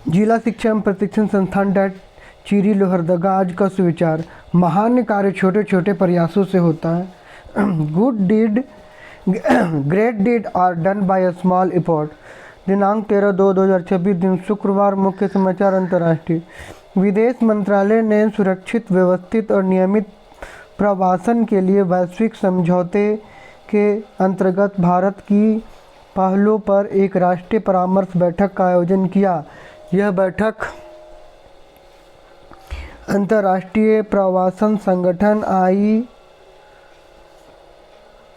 जिला शिक्षा एवं प्रशिक्षण संस्थान डैट चीरी लोहरदगा आज का सुविचार, महान कार्य छोटे छोटे प्रयासों से होता है। Good deed great deed are done by a small effort. दिनांक 13/2/2026 दिन शुक्रवार। मुख्य समाचार। अंतर्राष्ट्रीय विदेश मंत्रालय ने सुरक्षित, व्यवस्थित और नियमित प्रवासन के लिए वैश्विक समझौते के अंतर्गत भारत की पहलों पर एक राष्ट्रीय परामर्श बैठक का आयोजन किया। यह बैठक अंतर्राष्ट्रीय प्रवासन संगठन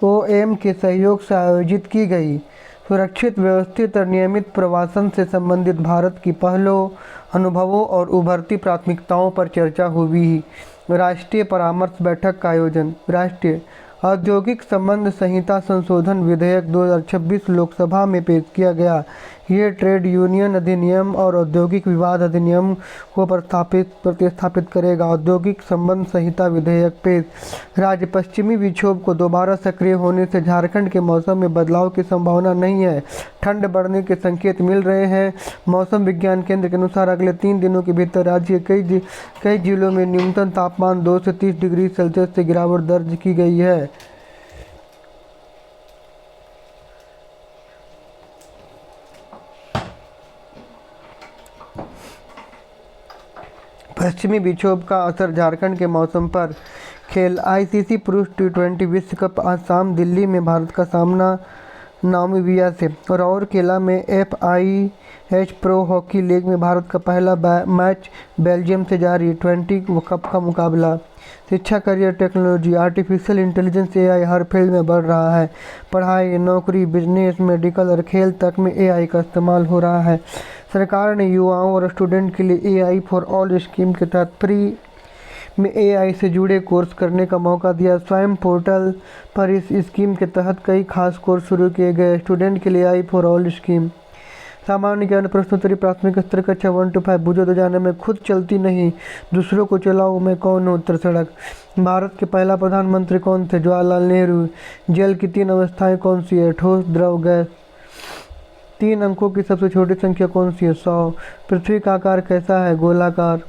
IOM के सहयोग से आयोजित की गई। सुरक्षित, व्यवस्थित और नियमित प्रवासन से संबंधित भारत की पहलों, अनुभवों और उभरती प्राथमिकताओं पर चर्चा हुई। राष्ट्रीय परामर्श बैठक का आयोजन। राष्ट्रीय औद्योगिक संबंध संहिता संशोधन विधेयक 2026 लोकसभा में पेश किया गया। ये ट्रेड यूनियन अधिनियम और औद्योगिक विवाद अधिनियम को प्रतिस्थापित करेगा। औद्योगिक संबंध संहिता विधेयक पेश। राज्य पश्चिमी विक्षोभ को दोबारा सक्रिय होने से झारखंड के मौसम में बदलाव की संभावना नहीं है। ठंड बढ़ने के संकेत मिल रहे हैं। मौसम विज्ञान केंद्र के अनुसार अगले 3 दिनों के भीतर राज्य के कई जिलों में न्यूनतम तापमान 2 से 30 डिग्री सेल्सियस से गिरावट दर्ज की गई है। पश्चिमी विक्षोभ का असर झारखंड के मौसम पर। खेल। ICC पुरुष T20 विश्व कप आज शाम दिल्ली में भारत का सामना नामीबिया से। राउरकेला में FIH प्रो हॉकी लीग में भारत का पहला मैच बेल्जियम से जारी। 20 कप का मुकाबला। शिक्षा, career, technology, artificial intelligence AI हर फील्ड में बढ़ रहा है। पढ़ाई, नौकरी, बिजनेस, मेडिकल और खेल तक में AI का इस्तेमाल हो रहा है। सरकार ने युवाओं और स्टूडेंट के लिए AI फॉर ऑल स्कीम के तहत फ्री में AI से जुड़े कोर्स करने का मौका दिया। स्वयं पोर्टल पर इस स्कीम के तहत कई खास कोर्स शुरू किए गए। स्टूडेंट के लिए AI फॉर ऑल स्कीम। सामान्य ज्ञान प्रश्नोत्तरी प्राथमिक स्तर कक्षा 1 to 5। बुझो तो जाने में खुद चलती नहीं, दूसरों को चलाओ मैं कौन हूँ। उत्तर सड़क। भारत के पहला प्रधानमंत्री कौन थे? जवाहरलाल नेहरू। जल की 3 अवस्थाएं कौन सी है? ठोस, द्रव, गैस। 3 अंकों की सबसे छोटी संख्या कौन सी है? 100। पृथ्वी का आकार कैसा है? गोलाकार।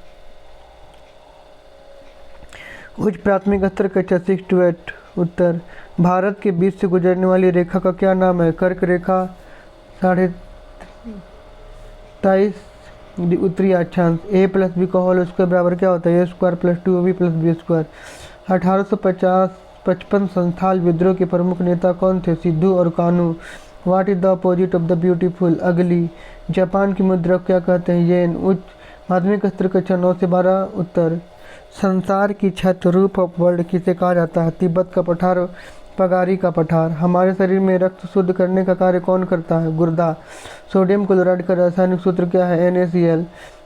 उच्च प्राथमिक स्तर कक्षा 6 to 8। उत्तर। भारत के बीच से गुजरने वाली रेखा का क्या नाम है? कर्क रेखा। 23.5 उत्तरी अक्षांश। A+B का होल स्क्वायर बराबर क्या होता है? A² + 2AB + B²। 1855 संथाल विद्रोह के प्रमुख नेता कौन थे? सिद्धू और Kanhu. What is the opposite of the beautiful? अगली। जापान की मुद्रा को क्या कहते हैं? येन। उच्च माध्यमिक स्तर कक्षा 9 से 12। उत्तर। संसार की छत, रूफ ऑफ वर्ल्ड किसे कहा जाता है? तिब्बत का पठार, पगारी का पठार। हमारे शरीर में रक्त शुद्ध करने का कार्य कौन करता है? गुर्दा। सोडियम क्लोराइड का रासायनिक सूत्र क्या है? NaCl।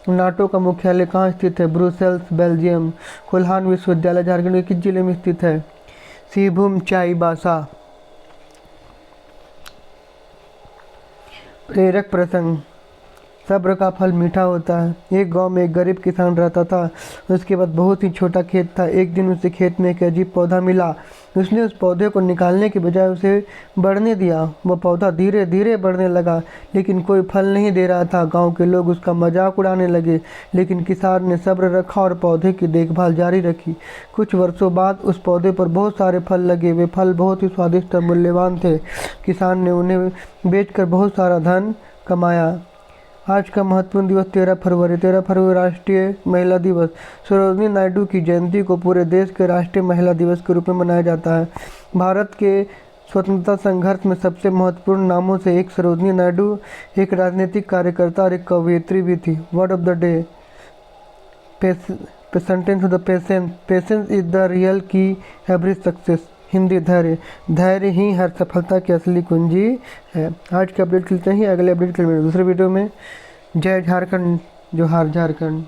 नाटो का मुख्यालय कहाँ स्थित है? Brussels, Belgium. कोल्हान विश्वविद्यालय झारखंड के किस जिले में स्थित है? सिंहभूम, चाईबासा। प्रेरक प्रसंग। सब्र का फल मीठा होता है। एक गांव में एक गरीब किसान रहता था। उसके पास बहुत ही छोटा खेत था। एक दिन उसे खेत में एक अजीब पौधा मिला। उसने उस पौधे को निकालने के बजाय उसे बढ़ने दिया। वह पौधा धीरे धीरे बढ़ने लगा, लेकिन कोई फल नहीं दे रहा था। गांव के लोग उसका मजाक उड़ाने लगे, लेकिन किसान ने सब्र रखा और पौधे की देखभाल जारी रखी। कुछ वर्षों बाद उस पौधे पर बहुत सारे फल लगे। वे फल बहुत ही स्वादिष्ट और मूल्यवान थे। किसान ने उन्हें बेचकर बहुत सारा धन कमाया। आज का महत्वपूर्ण दिवस 13 फरवरी। 13 फरवरी राष्ट्रीय महिला दिवस। सरोजिनी नायडू की जयंती को पूरे देश के राष्ट्रीय महिला दिवस के रूप में मनाया जाता है। भारत के स्वतंत्रता संघर्ष में सबसे महत्वपूर्ण नामों से एक सरोजिनी नायडू एक राजनीतिक कार्यकर्ता और एक कवयित्री भी थी। Word of the day. Sentence of the patience. Patience is the real की एवरी सक्सेस। हिंदी। धैर्य। धैर्य ही हर सफलता की असली कुंजी है। आज के अपडेट के लिए अगले अपडेट के लिए दूसरे वीडियो में। जय झारखंड, जोहार झारखंड।